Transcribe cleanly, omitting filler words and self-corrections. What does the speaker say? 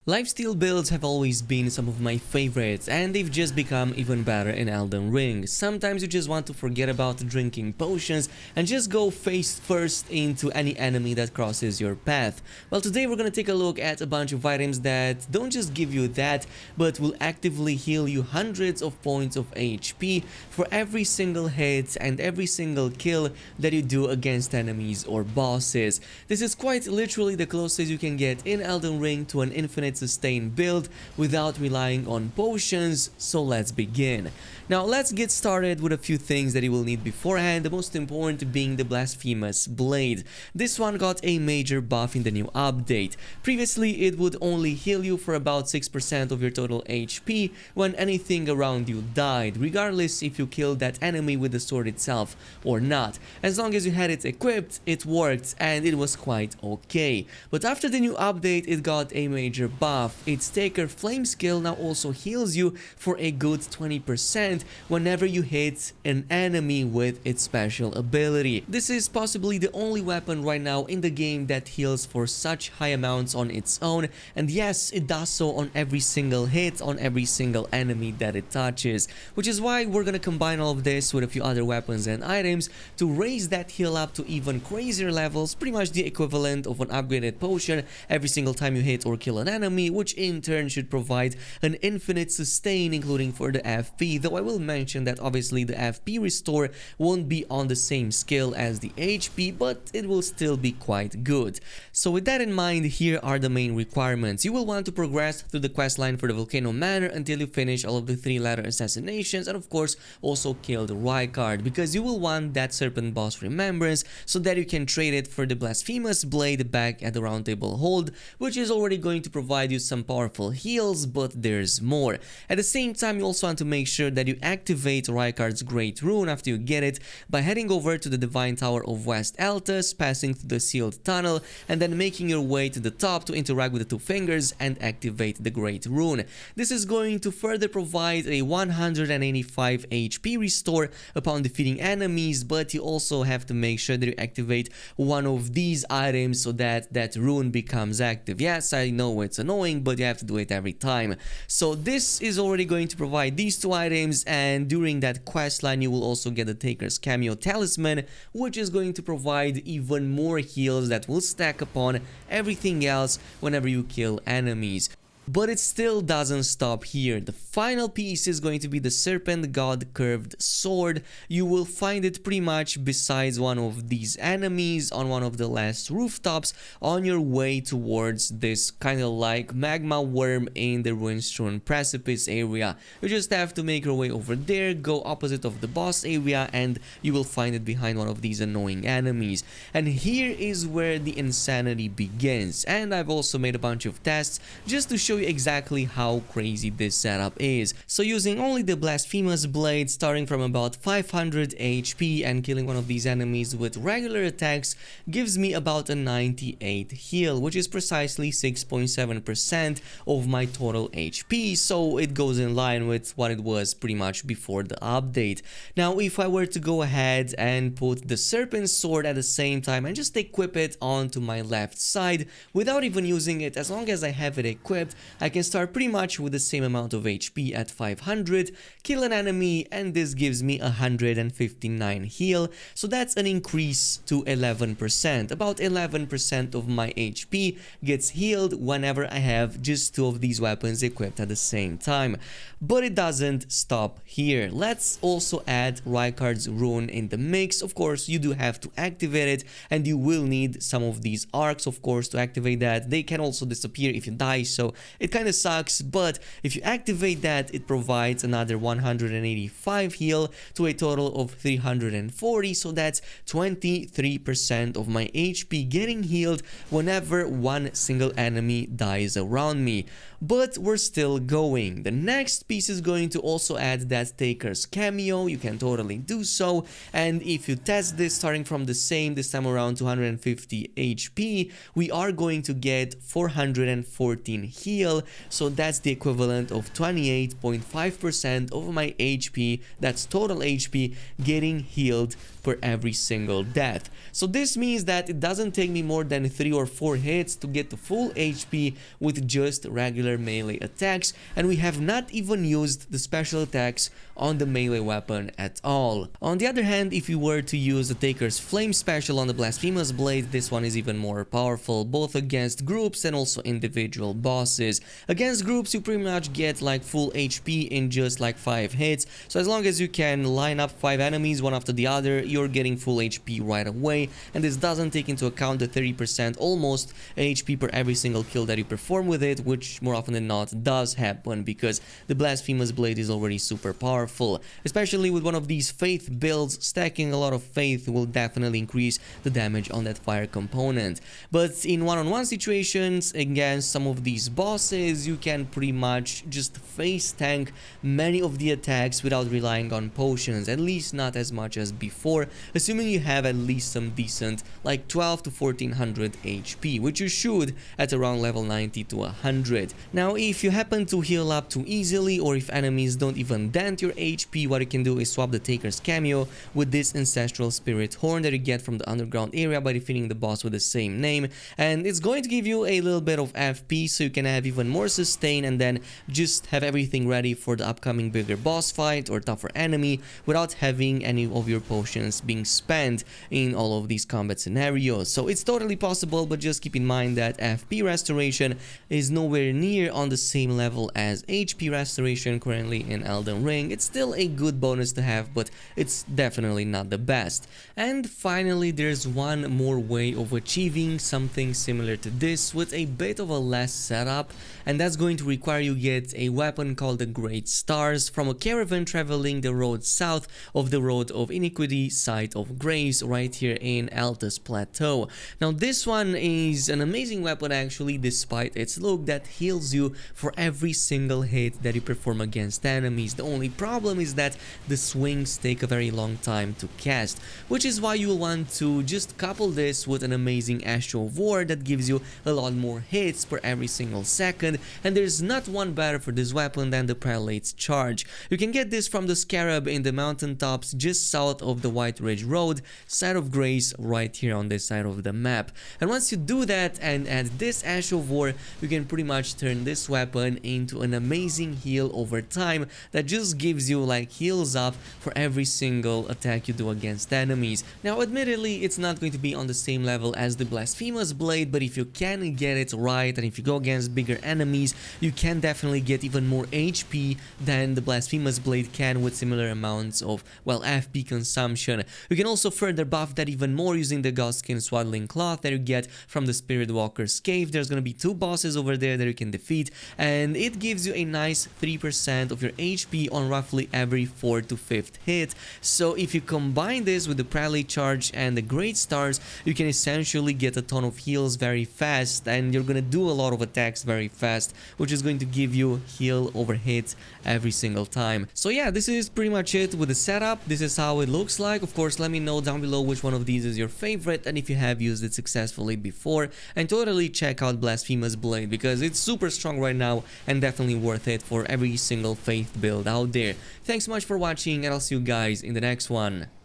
Lifesteal builds have always been some of my favorites, and they've just become even better in Elden Ring. Sometimes you just want to forget about drinking potions and just go face first into any enemy that crosses your path. Well, today we're gonna take a look at a bunch of items that don't just give you that, but will actively heal you hundreds of points of HP for every single hit and every single kill that you do against enemies or bosses. This is quite literally the closest you can get in Elden Ring to an infinite sustain build without relying on potions, so let's begin. Now let's get started with a few things that you will need beforehand, the most important being the Blasphemous Blade. This one got a major buff in the new update. Previously it would only heal you for about 6% of your total HP when anything around you died, regardless if you killed that enemy with the sword itself or not. As long as you had it equipped, it worked and it was quite okay. But after the new update it got a major buff. Its Taker Flame skill now also heals you for a good 20% whenever you hit an enemy with its special ability. This is possibly the only weapon right now in the game that heals for such high amounts on its own, and yes, it does so on every single hit on every single enemy that it touches, which is why we're gonna combine all of this with a few other weapons and items to raise that heal up to even crazier levels, pretty much the equivalent of an upgraded potion every single time you hit or kill an enemy, which in turn should provide an infinite sustain including for the FP, though I will mention that obviously the FP restore won't be on the same scale as the HP, but it will still be quite good. So with that in mind, here are the main requirements. You will want to progress through the questline for the Volcano Manor until you finish all of the 3-letter assassinations, and of course also kill the Rykard, because you will want that Serpent boss remembrance so that you can trade it for the Blasphemous Blade back at the Round Table Hold, which is already going to provide you some powerful heals, but there's more. At the same time, you also want to make sure that you activate Rykard's Great Rune after you get it by heading over to the Divine Tower of West Altus, passing through the sealed tunnel, and then making your way to the top to interact with the two fingers and activate the Great Rune. This is going to further provide a 185 HP restore upon defeating enemies, but you also have to make sure that you activate one of these items so that that rune becomes active. Yes, I know it's annoying, but you have to do it every time. So this is already going to provide these two items, and during that quest line you will also get the Taker's Cameo Talisman, which is going to provide even more heals that will stack upon everything else whenever you kill enemies. But it still doesn't stop here. The final piece is going to be the Serpent God Curved Sword. You will find it pretty much besides one of these enemies on one of the last rooftops on your way towards this kind of like magma worm in the Ruinstone Precipice area. You just have to make your way over there, go opposite of the boss area, and you will find it behind one of these annoying enemies. And here is where the insanity begins. And I've also made a bunch of tests just to show you exactly how crazy this setup is. So using only the Blasphemous Blade, starting from about 500 HP and killing one of these enemies with regular attacks gives me about a 98 heal, which is precisely 6.7% of my total HP, so it goes in line with what it was pretty much before the update. Now if I were to go ahead and put the Serpent Sword at the same time and just equip it onto my left side without even using it, as long as I have it equipped, I can start pretty much with the same amount of HP at 500, kill an enemy, and this gives me 159 heal, so that's an increase to 11%. About 11% of my HP gets healed whenever I have just two of these weapons equipped at the same time. But it doesn't stop here. Let's also add Rykard's Rune in the mix. Of course, you do have to activate it, and you will need some of these arcs, of course, to activate that. They can also disappear if you die, so it kind of sucks, but if you activate that, it provides another 185 heal to a total of 340, so that's 23% of my HP getting healed whenever one single enemy dies around me. But we're still going. The next piece is going to also add that Taker's Cameo. You can totally do so, and if you test this starting from the same, this time around 250 HP, we are going to get 414 heal heal, so that's the equivalent of 28.5% of my HP, that's total HP, getting healed for every single death. So this means that it doesn't take me more than 3 or 4 hits to get to full HP with just regular melee attacks, and we have not even used the special attacks on the melee weapon at all. On the other hand, if you were to use the Taker's Flame special on the Blasphemous Blade, this one is even more powerful, both against groups and also individual bosses. Against groups, you pretty much get like full HP in just like 5 hits, so as long as you can line up 5 enemies one after the other, you're getting full HP right away, and this doesn't take into account the 30% almost HP per every single kill that you perform with it, which more often than not does happen because the Blasphemous Blade is already super powerful. Especially with one of these faith builds, stacking a lot of faith will definitely increase the damage on that fire component. But in one-on-one situations against some of these bosses, you can pretty much just face tank many of the attacks without relying on potions, at least not as much as before, assuming you have at least some decent like 12 to 1400 HP, which you should at around level 90 to 100. Now if you happen to heal up too easily, or if enemies don't even dent your HP, what you can do is swap the Taker's cameo with this Ancestral Spirit Horn that you get from the underground area by defeating the boss with the same name, and it's going to give you a little bit of FP so you can have even more sustain and then just have everything ready for the upcoming bigger boss fight or tougher enemy without having any of your potions being spent in all of these combat scenarios. So it's totally possible, but just keep in mind that FP restoration is nowhere near on the same level as HP restoration currently in Elden Ring. It's still a good bonus to have, but it's definitely not the best. And finally, there's one more way of achieving something similar to this with a bit of a less setup, and that's going to require you get a weapon called the Great Stars from a caravan traveling the road south of the Road of Iniquity, Site of Grace, right here in Altus Plateau. Now this one is an amazing weapon actually, despite its look, that heals you for every single hit that you perform against enemies. The only problem is that the swings take a very long time to cast, which is why you'll want to just couple this with an amazing Astral War that gives you a lot more hits per every single second, and there's not one better for this weapon than the Prelate's Charge. You can get this from the Scarab in the mountaintops just south of the White Ridge Road, Site of Grace, right here on this side of the map. And once you do that and add this Ash of War, you can pretty much turn this weapon into an amazing heal over time that just gives you like heals up for every single attack you do against enemies. Now admittedly, it's not going to be on the same level as the Blasphemous Blade, but if you can get it right and if you go against bigger enemies, you can definitely get even more HP than the Blasphemous Blade can with similar amounts of, well, FP consumption. You can also further buff that even more using the Godskin Swaddling Cloth that you get from the Spirit Walker's Cave. There's gonna be 2 bosses over there that you can defeat, and it gives you a nice 3% of your HP on roughly every 4th to 5th hit. So if you combine this with the Prelate Charge and the Great Stars, you can essentially get a ton of heals very fast, and you're gonna do a lot of attacks very fast, which is going to give you heal over hit every single time. So yeah, this is pretty much it with the setup. This is how it looks like. Of course, let me know down below which one of these is your favorite and if you have used it successfully before, and totally check out Blasphemous Blade because it's super strong right now and definitely worth it for every single faith build out there. Thanks so much for watching, and I'll see you guys in the next one.